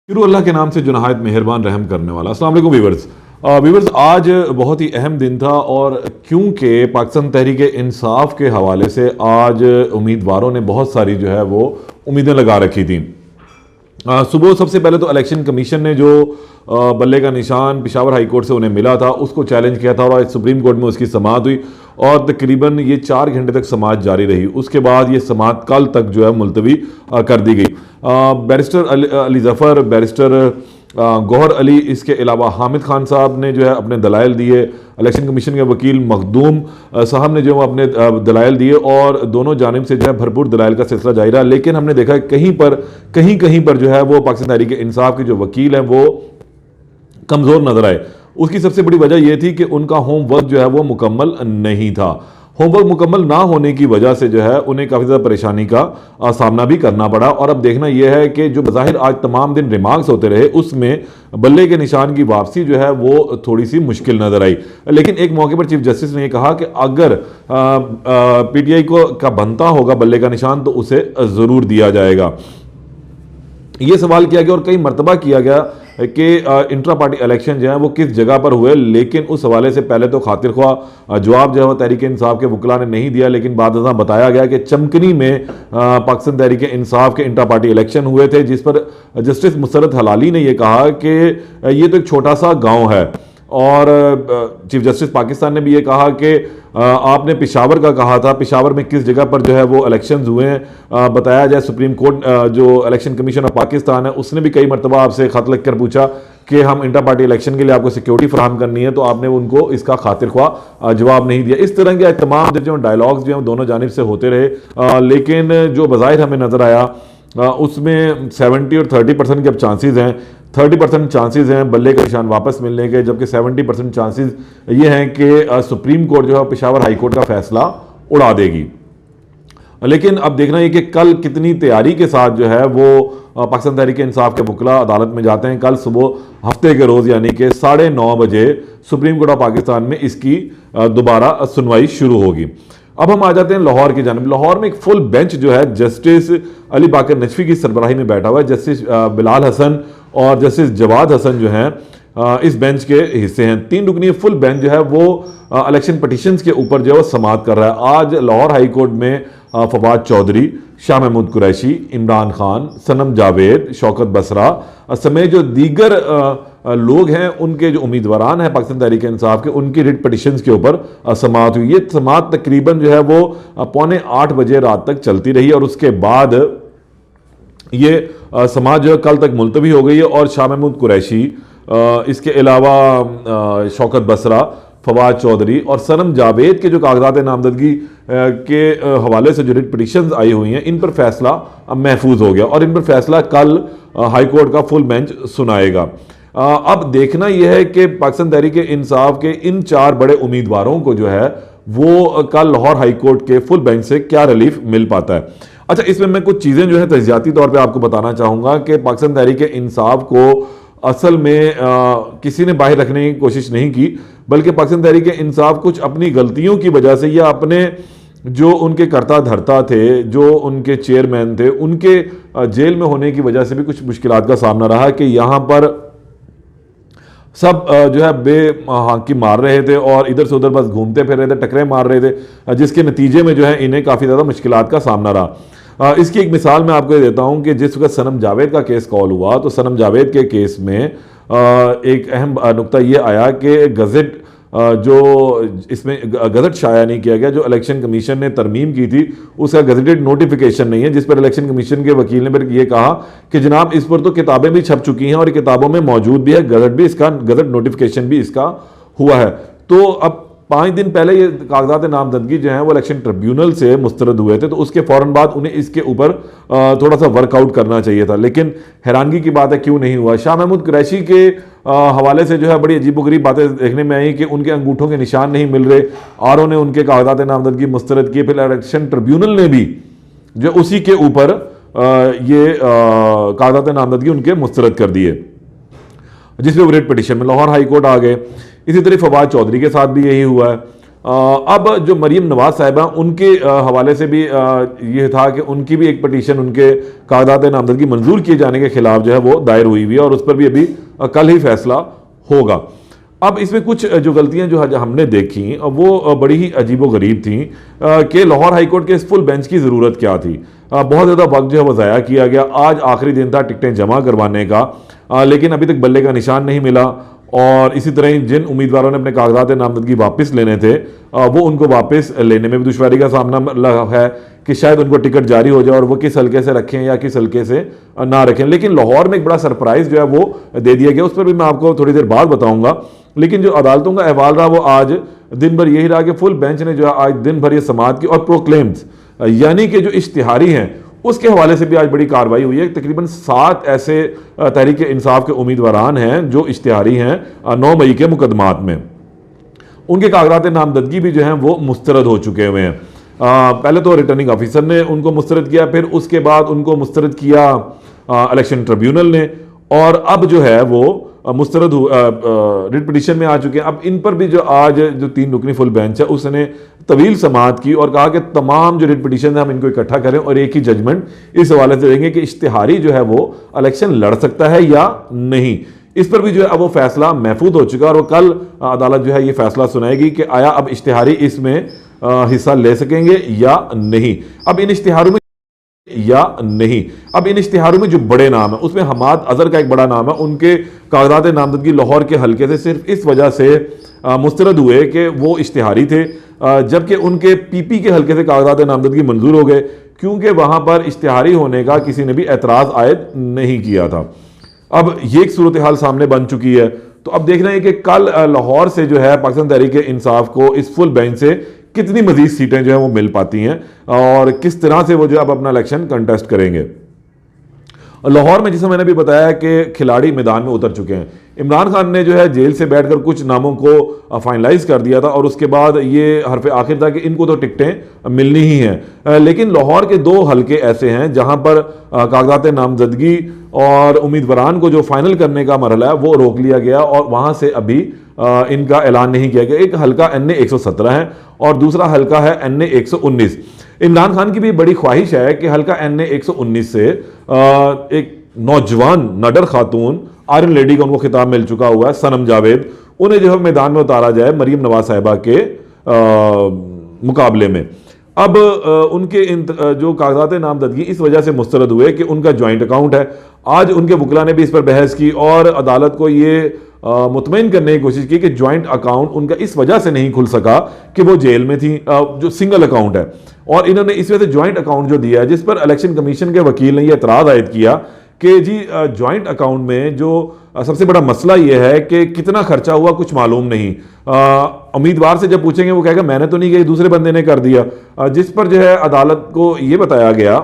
شروع اللہ کے نام سے جو نہایت مہربان رحم کرنے والا۔ السلام علیکم ویورز، آج بہت ہی اہم دن تھا، اور کیونکہ پاکستان تحریک انصاف کے حوالے سے آج امیدواروں نے بہت ساری جو ہے وہ امیدیں لگا رکھی تھیں۔ صبح سب سے پہلے تو الیکشن کمیشن نے جو بلے کا نشان پشاور ہائی کورٹ سے انہیں ملا تھا اس کو چیلنج کیا تھا، اور سپریم کورٹ میں اس کی سماعت ہوئی، اور تقریباً یہ 4 گھنٹے تک سماعت جاری رہی۔ اس کے بعد یہ سماعت کل تک جو ہے ملتوی کر دی گئی۔ بیرسٹر علی ظفر، بیرسٹر گوہر علی، اس کے علاوہ حامد خان صاحب نے جو ہے اپنے دلائل دیے، الیکشن کمیشن کے وکیل مخدوم صاحب نے جو اپنے دلائل دیے، اور دونوں جانب سے جو ہے بھرپور دلائل کا سلسلہ جاری رہا۔ لیکن ہم نے دیکھا کہیں پر جو ہے وہ پاکستان تحریک انصاف کے جو وکیل ہیں وہ کمزور نظر آئے۔ اس کی سب سے بڑی وجہ یہ تھی کہ ان کا ہوم ورک جو ہے وہ مکمل نہیں تھا۔ ہوم ورک مکمل نہ ہونے کی وجہ سے جو ہے انہیں کافی زیادہ پریشانی کا سامنا بھی کرنا پڑا، اور اب دیکھنا یہ ہے کہ جو بظاہر آج تمام دن ریمارکس ہوتے رہے اس میں بلے کے نشان کی واپسی جو ہے وہ تھوڑی سی مشکل نظر آئی۔ لیکن ایک موقع پر چیف جسٹس نے یہ کہا کہ اگر پی ٹی آئی کا بنتا ہوگا بلے کا نشان تو اسے ضرور دیا جائے گا۔ یہ سوال کیا گیا اور کئی مرتبہ کیا گیا کہ انٹرا پارٹی الیکشن جو ہیں وہ کس جگہ پر ہوئے، لیکن اس حوالے سے پہلے تو خاطر خواہ جواب جو ہے وہ تحریک انصاف کے وکلاء نے نہیں دیا، لیکن بعد ازاں بتایا گیا کہ چمکنی میں پاکستان تحریک انصاف کے انٹرا پارٹی الیکشن ہوئے تھے، جس پر جسٹس مسرت حلالی نے یہ کہا کہ یہ تو ایک چھوٹا سا گاؤں ہے، اور چیف جسٹس پاکستان نے بھی یہ کہا کہ آپ نے پشاور کا کہا تھا، پشاور میں کس جگہ پر جو ہے وہ الیکشنز ہوئے ہیں بتایا جائے۔ سپریم کورٹ جو الیکشن کمیشن آف پاکستان ہے اس نے بھی کئی مرتبہ آپ سے خط لکھ کر پوچھا کہ ہم انٹر پارٹی الیکشن کے لیے آپ کو سیکیورٹی فراہم کرنی ہے، تو آپ نے ان کو اس کا خاطر خواہ جواب نہیں دیا۔ اس طرح کے تمام جو ڈائلاگز جو ہیں دونوں جانب سے ہوتے رہے، لیکن جو بظاہر ہمیں نظر آیا اس میں 70 اور 30% کے اب چانسز ہیں، 30% چانسز ہیں بلے کا نشان واپس ملنے کے، جبکہ 70% چانسز یہ ہیں کہ سپریم کورٹ جو ہے پشاور ہائی کورٹ کا فیصلہ اڑا دے گی۔ لیکن اب دیکھنا یہ کہ کل کتنی تیاری کے ساتھ جو ہے وہ پاکستان تحریک انصاف کے وکلاء عدالت میں جاتے ہیں۔ کل صبح ہفتے کے روز یعنی کہ 9:30 بجے سپریم کورٹ آف پاکستان میں اس کی دوبارہ سنوائی شروع ہوگی۔ اب ہم آ جاتے ہیں لاہور کی جانب۔ لاہور میں ایک فل بینچ جو ہے جسٹس علی باقر نجفی کی سربراہی میں بیٹھا ہوا ہے۔ جسٹس بلال حسن اور جسٹس جواد حسن جو ہیں اس بینچ کے حصے ہیں۔ 3 رکنی فل بینچ جو ہے وہ الیکشن پٹیشنز کے اوپر جو ہے وہ سماعت کر رہا ہے۔ آج لاہور ہائی کورٹ میں فواد چودھری، شاہ محمود قریشی، عمران خان، صنم جاوید، شوکت بسرا سمیت جو دیگر لوگ ہیں ان کے جو امیدواران ہیں پاکستان تحریک انصاف کے، ان کی ریٹ پٹیشنز کے اوپر سماعت ہوئی۔ یہ سماعت تقریباً جو ہے وہ 7:45 بجے رات تک چلتی رہی، اور اس کے بعد یہ سماعت جو ہے کل تک ملتوی ہو گئی ہے، اور شاہ محمود قریشی، اس کے علاوہ شوکت بسرا، فواد چودھری اور صنم جاوید کے جو کاغذات نامزدگی کے حوالے سے جو ریٹ پٹیشنز آئی ہوئی ہیں ان پر فیصلہ محفوظ ہو گیا، اور ان پر فیصلہ کل ہائی کورٹ کا فل بینچ سنائے گا۔ اب دیکھنا یہ ہے کہ پاکستان تحریک انصاف کے ان 4 بڑے امیدواروں کو جو ہے وہ کل لاہور ہائی کورٹ کے فل بینچ سے کیا ریلیف مل پاتا ہے۔ اچھا، اس میں کچھ چیزیں جو ہے تجزیاتی طور پہ آپ کو بتانا چاہوں گا کہ پاکستان تحریک انصاف کو اصل میں کسی نے باہر رکھنے کی کوشش نہیں کی، بلکہ پاکستان تحریک انصاف کچھ اپنی غلطیوں کی وجہ سے یا اپنے جو ان کے کرتا دھرتا تھے، جو ان کے چیئرمین تھے، ان کے جیل میں ہونے کی وجہ سے بھی کچھ مشکلات کا سامنا رہا کہ یہاں پر سب جو ہے بے ہانکی مار رہے تھے اور ادھر سے ادھر بس گھومتے پھر رہے تھے، ٹکرے مار رہے تھے، جس کے نتیجے میں جو ہے انہیں کافی زیادہ مشکلات کا سامنا رہا۔ اس کی ایک مثال میں آپ کو دیتا ہوں کہ جس وقت صنم جاوید کا کیس کال ہوا تو صنم جاوید کے کیس میں ایک اہم نقطہ یہ آیا کہ گزٹ جو اس میں گزٹ شائع نہیں کیا گیا، جو الیکشن کمیشن نے ترمیم کی تھی اس کا گزٹڈ نوٹیفیکیشن نہیں ہے، جس پر الیکشن کمیشن کے وکیل نے پھر یہ کہا کہ جناب اس پر تو کتابیں بھی چھپ چکی ہیں اور کتابوں میں موجود بھی ہے، گزٹ بھی اس کا گزٹ نوٹیفیکیشن بھی اس کا ہوا ہے۔ تو اب 5 دن پہلے یہ کاغذات نامزدگی جو ہیں وہ الیکشن ٹریبیونل سے مسترد ہوئے تھے، تو اس کے فوراً بعد انہیں اس کے اوپر تھوڑا سا ورک آؤٹ کرنا چاہیے تھا، لیکن حیرانگی کی بات ہے کیوں نہیں ہوا۔ شاہ محمود قریشی کے حوالے سے جو ہے بڑی عجیب و غریب باتیں دیکھنے میں آئیں کہ ان کے انگوٹھوں کے نشان نہیں مل رہے، آر او نے ان کے کاغذات نامزدگی مسترد کیے، پھر الیکشن ٹریبیونل نے بھی جو اسی کے اوپر یہ کاغذات نامزدگی ان کے مسترد کر دیے، جس پہ وہ ریٹ پٹیشن میں لاہور ہائی کورٹ آ گئے۔ اسی طرح فواد چودھری کے ساتھ بھی یہی ہوا ہے۔ اب جو مریم نواز صاحبہ ان کے حوالے سے بھی یہ تھا کہ ان کی بھی ایک پٹیشن ان کے کاغذات نامزدگی منظور کیے جانے کے خلاف جو ہے وہ دائر ہوئی ہوئی ہے اور اس پر بھی ابھی کل ہی فیصلہ ہوگا. اب اس میں کچھ جو غلطیاں جو ہم نے دیکھی وہ بڑی ہی عجیب و غریب تھیں کہ لاہور ہائی کورٹ کے اس فل بینچ کی ضرورت کیا تھی. بہت زیادہ وقت جو ہے وہ ضائع کیا گیا. آج آخری دن تھا ٹکٹیں جمع کروانے کا, لیکن ابھی تک بلے کا نشان نہیں ملا. اور اسی طرح جن امیدواروں نے اپنے کاغذات نامزدگی واپس لینے تھے وہ ان کو واپس لینے میں بھی دشواری کا سامنا ہے کہ شاید ان کو ٹکٹ جاری ہو جائے اور وہ کس حلقے سے رکھیں یا کس حلقے سے نہ رکھیں. لیکن لاہور میں ایک بڑا سرپرائز جو ہے وہ دے دیا گیا, اس پر بھی میں آپ کو تھوڑی دیر بعد بتاؤں گا. لیکن جو عدالتوں کا احوال رہا وہ آج دن بھر یہی رہا کہ فل بینچ نے جو ہے آج دن بھر یہ سماعت کی اور پروکلیمز یعنی کہ جو اشتہاری ہیں اس کے حوالے سے بھی آج بڑی کارروائی ہوئی ہے. تقریباً 7 ایسے تحریک انصاف کے امیدواران ہیں جو اشتہاری ہیں 9 مئی کے مقدمات میں. ان کے کاغذات نامزدگی بھی جو ہیں وہ مسترد ہو چکے ہوئے ہیں. پہلے تو ریٹرننگ آفیسر نے ان کو مسترد کیا, پھر اس کے بعد ان کو مسترد کیا الیکشن ٹریبیونل نے, اور اب جو ہے وہ مسترد ریٹ پٹیشن میں آ چکے ہیں. اب ان پر بھی جو آج جو 3 رکنی فل بینچ ہے اس نے طویل سماعت کی اور کہا کہ تمام جو ریٹ پٹیشن ہے ہم ان کو اکٹھا کریں اور ایک ہی ججمنٹ اس حوالے سے دیں گے کہ اشتہاری جو ہے وہ الیکشن لڑ سکتا ہے یا نہیں. اس پر بھی جو ہے اب وہ فیصلہ محفوظ ہو چکا اور وہ کل عدالت جو ہے یہ فیصلہ سنائے گی کہ آیا اب اشتہاری اس میں حصہ لے سکیں گے یا نہیں. اب ان اشتہاروں میں جو بڑے نام ہیں اس میں حماد اظہر کا ایک بڑا نام ہے. ان کے کاغذات نامزدگی لاہور کے حلقے سے صرف اس وجہ سے مسترد ہوئے کہ وہ اشتہاری تھے, جبکہ ان کے پی پی کے حلقے سے کاغذات نامزدگی منظور ہو گئے کیونکہ وہاں پر اشتہاری ہونے کا کسی نے بھی اعتراض عائد نہیں کیا تھا. اب یہ ایک صورتحال سامنے بن چکی ہے. تو اب دیکھنا ہے کہ کل لاہور سے جو ہے پاکستان تحریک انصاف کو اس فل بینچ سے کتنی مزید سیٹیں جو ہیں وہ مل پاتی ہیں اور کس طرح سے وہ جو اب اپنا الیکشن کنٹیسٹ کریں گے. لاہور میں جسے میں نے بھی بتایا کہ کھلاڑی میدان میں اتر چکے ہیں. عمران خان نے جو ہے جیل سے بیٹھ کر کچھ ناموں کو فائنلائز کر دیا تھا اور اس کے بعد یہ حرف آخر تھا کہ ان کو تو ٹکٹیں ملنی ہی ہیں. لیکن لاہور کے 2 حلقے ایسے ہیں جہاں پر کاغذات نامزدگی اور امیدواران کو جو فائنل کرنے کا مرحلہ ہے وہ روک لیا گیا اور وہاں سے ابھی ان کا اعلان نہیں کیا گیا. ایک حلقہ NA 117 ہے اور دوسرا حلقہ ہے NA 119. عمران خان کی بھی بڑی خواہش ہے کہ حلقہ NA 119 سے ایک نوجوان نڈر خاتون آئرن لیڈی کا ان کو خطاب مل چکا ہوا ہے صنم جاوید, انہیں جو ہے میدان میں اتارا جائے مریم نواز صاحبہ کے مقابلے میں. اب ان کے جو کاغذات نامزدگی اس وجہ سے مسترد ہوئے کہ ان کا جوائنٹ اکاؤنٹ ہے. آج ان کے وکلاء نے بھی اس پر بحث کی اور عدالت کو یہ مطمئن کرنے کی کوشش کی کہ جوائنٹ اکاؤنٹ ان کا اس وجہ سے نہیں کھل سکا کہ وہ جیل میں تھی, جو سنگل اکاؤنٹ ہے, اور انہوں نے اس وجہ سے جوائنٹ اکاؤنٹ جو دیا ہے, جس پر الیکشن کمیشن کے وکیل نے یہ اعتراض عائد کیا کہ جی جوائنٹ اکاؤنٹ میں جو سب سے بڑا مسئلہ یہ ہے کہ کتنا خرچہ ہوا کچھ معلوم نہیں. امیدوار سے جب پوچھیں گے وہ کہے گا میں نے تو نہیں کیا, دوسرے بندے نے کر دیا, جس پر جو ہے عدالت کو یہ بتایا گیا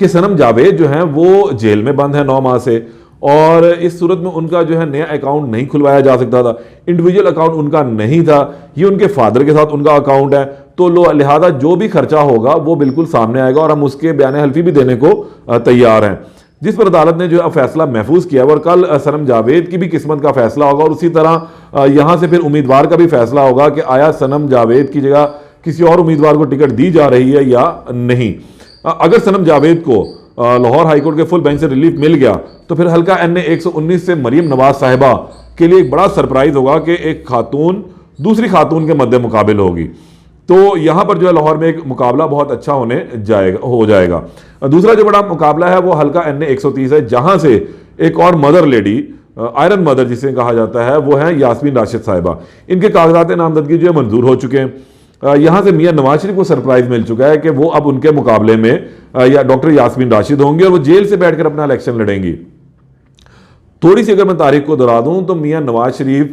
کہ صنم جاوید جو ہیں وہ جیل میں بند ہیں 9 ماہ سے, اور اس صورت میں ان کا جو ہے نیا اکاؤنٹ نہیں کھلوایا جا سکتا تھا. انڈیویجول اکاؤنٹ ان کا نہیں تھا, یہ ان کے فادر کے ساتھ ان کا اکاؤنٹ ہے, تو لہذا جو بھی خرچہ ہوگا وہ بالکل سامنے آئے گا اور ہم اس کے بیان حلفی بھی دینے کو تیار ہیں. جس پر عدالت نے جو ہے فیصلہ محفوظ کیا اور کل صنم جاوید کی بھی قسمت کا فیصلہ ہوگا اور اسی طرح یہاں سے پھر امیدوار کا بھی فیصلہ ہوگا کہ آیا صنم جاوید کی جگہ کسی اور امیدوار کو ٹکٹ دی جا رہی ہے یا نہیں. اگر صنم جاوید کو لاہور ہائی کورٹ کے فل بینچ سے ریلیف مل گیا تو پھر حلقہ NA 119 سے مریم نواز صاحبہ کے لیے ایک بڑا سرپرائز ہوگا کہ ایک خاتون دوسری خاتون کے مد مقابل ہوگی. تو یہاں پر جو ہے لاہور میں ایک مقابلہ بہت اچھا ہو جائے گا. دوسرا جو بڑا مقابلہ ہے وہ حلقہ NA 130 ہے, جہاں سے ایک اور مدر لیڈی آئرن مدر جسے کہا جاتا ہے وہ ہیں یاسمین راشد صاحبہ. ان کے کاغذات نامزدگی جو ہے منظور ہو چکے ہیں. یہاں سے میاں نواز شریف کو سرپرائز مل چکا ہے کہ وہ اب ان کے مقابلے میں یا ڈاکٹر یاسمین راشد ہوں گے اور وہ جیل سے بیٹھ کر اپنا الیکشن لڑیں گی. تھوڑی سی اگر میں تاریخ کو دہرا دوں تو میاں نواز شریف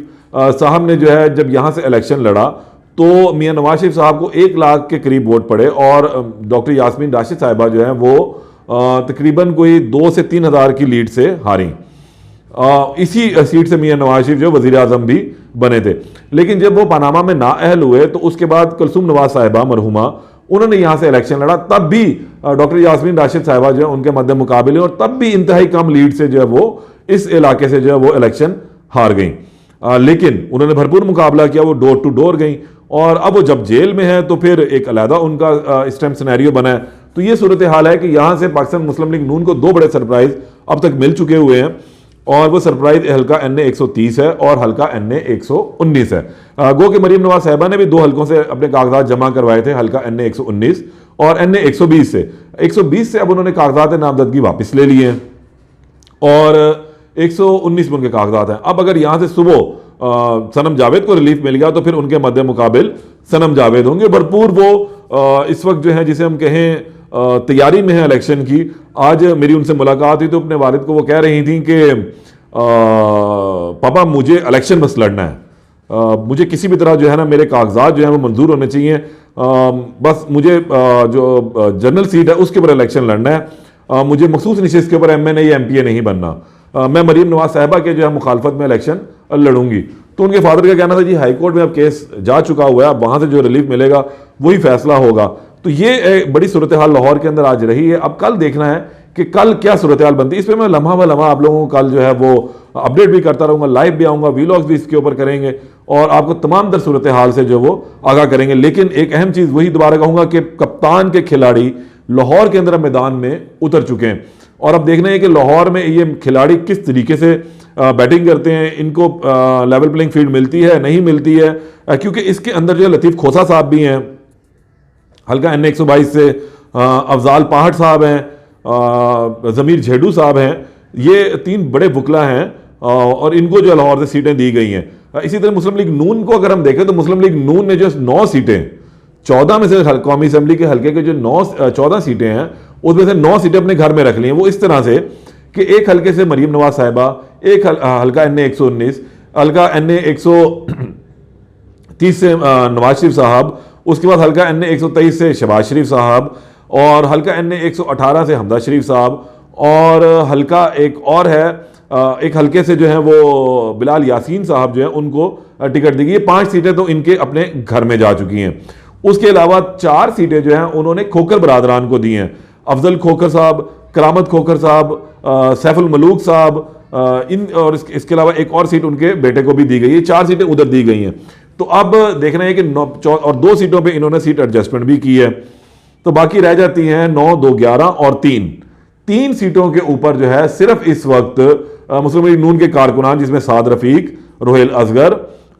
صاحب نے جو ہے جب یہاں سے الیکشن لڑا تو میاں نواز شریف صاحب کو 1 لاکھ کے قریب ووٹ پڑے اور ڈاکٹر یاسمین راشد صاحبہ جو ہیں وہ تقریباً کوئی 2 سے 3 ہزار کی لیڈ سے ہاریں. اسی سیٹ سے میاں نواز شریف جو وزیر اعظم بھی بنے تھے. لیکن جب وہ پاناما میں نااہل ہوئے تو اس کے بعد کلثوم نواز صاحبہ مرحومہ انہوں نے یہاں سے الیکشن لڑا, تب بھی ڈاکٹر یاسمین راشد صاحبہ جو ہے ان کے مد مقابلے اور تب بھی انتہائی کم لیڈ سے جو ہے وہ اس علاقے سے جو ہے وہ الیکشن ہار گئیں. لیکن انہوں نے بھرپور مقابلہ کیا, وہ ڈور ٹو ڈور گئیں اور اب وہ جب جیل میں ہے تو پھر ایک علیحدہ ان کا اس ٹائم سینیریو بنا ہے. تو یہ صورتحال ہے کہ یہاں سے پاکستان مسلم لیگ نون کو 2 بڑے سرپرائز اب تک مل چکے ہوئے ہیں, اور وہ سرپرائز حلقہ NA 130 ہے اور حلقہ NA 119 ہے. گو کہ مریم نواز صاحبہ نے بھی 2 حلقوں سے اپنے کاغذات جمع کروائے تھے, حلقہ NA 119 اور NA 120 سے. 120 سے اب انہوں نے کاغذات نامزدگی واپس لے لیے ہیں اور 119 میں ان کے کاغذات ہیں. اب اگر یہاں سے صبح صنم جاوید کو ریلیف مل گیا تو پھر ان کے مد مقابل صنم جاوید ہوں گے. بھرپور وہ اس وقت جو ہے جسے ہم کہیں تیاری میں ہے الیکشن کی. آج میری ان سے ملاقات ہوئی تو اپنے والد کو وہ کہہ رہی تھیں کہ پاپا مجھے الیکشن بس لڑنا ہے, مجھے کسی بھی طرح جو ہے نا میرے کاغذات جو ہیں وہ منظور ہونے چاہیے, بس مجھے جو جنرل سیٹ ہے اس کے اوپر الیکشن لڑنا ہے, مجھے مخصوص نشست کے اوپر MNA یا MP نہیں بننا, میں مریم نواز صاحبہ کے جو ہے مخالفت میں الیکشن لڑوں گی. تو ان کے فادر کا کہنا تھا جی ہائی کورٹ میں اب کیس جا چکا ہوا ہے, اب وہاں سے جو ریلیف ملے گا وہی فیصلہ ہوگا. تو یہ بڑی صورتحال لاہور کے اندر آج رہی ہے. اب کل دیکھنا ہے کہ کل کیا صورتحال بنتی ہے. اس پہ میں لمحہ بہ لمحہ آپ لوگوں کو کل جو ہے وہ اپڈیٹ بھی کرتا رہوں گا, لائیو بھی آؤں گا, ویلاگز بھی اس کے اوپر کریں گے اور آپ کو تمام در صورتحال سے جو وہ آگاہ کریں گے. لیکن ایک اہم چیز وہی دوبارہ کہوں گا کہ کپتان کے کھلاڑی لاہور کے اندر میدان میں اتر چکے ہیں, اور اب دیکھنا ہے کہ لاہور میں یہ کھلاڑی کس طریقے سے بیٹنگ کرتے ہیں, ان کو لیول پلینگ فیلڈ ملتی ہے نہیں ملتی ہے, کیونکہ اس کے اندر جو ہے لطیف کھوسا صاحب بھی ہیں حلقہ NA 122 سے, افضال پاہٹ صاحب ہیں, ضمیر جھیڈو صاحب ہیں, یہ 3 بڑے وکلا ہیں اور ان کو جو لاہور سے سیٹیں دی گئی ہیں. اسی طرح مسلم لیگ نون کو اگر ہم دیکھیں تو مسلم لیگ نون نے جو 9 سیٹیں 14 میں سے قومی اسمبلی کے حلقے کے جو 14 سیٹیں ہیں اس میں سے 9 سیٹیں اپنے گھر میں رکھ لی ہیں. وہ اس طرح سے کہ ایک حلقے سے مریم نواز صاحبہ, ایک حلقہ NA 119, حلقہ NA 130 سے نواز شریف صاحب, اس کے بعد حلقہ NA 123 سے شہباز شریف صاحب, اور حلقہ NA 118 سے حمزہ شریف صاحب, اور حلقہ ایک اور ہے ایک حلقے سے جو ہیں وہ بلال یاسین صاحب جو ہیں ان کو ٹکٹ دی گئی. یہ 5 سیٹیں تو ان کے اپنے گھر میں جا چکی ہیں. اس کے علاوہ 4 سیٹیں جو ہیں انہوں نے کھوکر برادران کو دی ہیں, افضل کھوکر صاحب, کرامت کھوکر صاحب, سیف الملوک صاحب, اور اس کے علاوہ ایک اور سیٹ ان کے بیٹے کو بھی دی گئی ہے. 4 سیٹیں ادھر دی گئی ہیں. تو اب دیکھنا ہے کہ اور 2 سیٹوں پہ انہوں نے سیٹ ایڈجسٹمنٹ بھی کی ہے, تو باقی رہ جاتی ہیں 9, 2, 11 اور 3 سیٹوں کے اوپر جو ہے صرف اس وقت مسلم لیگ نون کے کارکنان, جس میں سعد رفیق, روہیل اصغر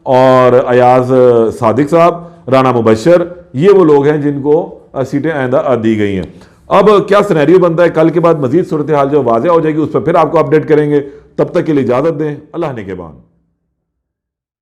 اور ایاز صادق صاحب, رانا مبشر, یہ وہ لوگ ہیں جن کو سیٹیں آئندہ دی گئی ہیں. اب کیا سینیریو بنتا ہے کل کے بعد مزید صورتحال جو واضح ہو جائے گی اس پر پھر آپ کو اپڈیٹ کریں گے. تب تک کے لیے اجازت دیں, اللہ نگہبان.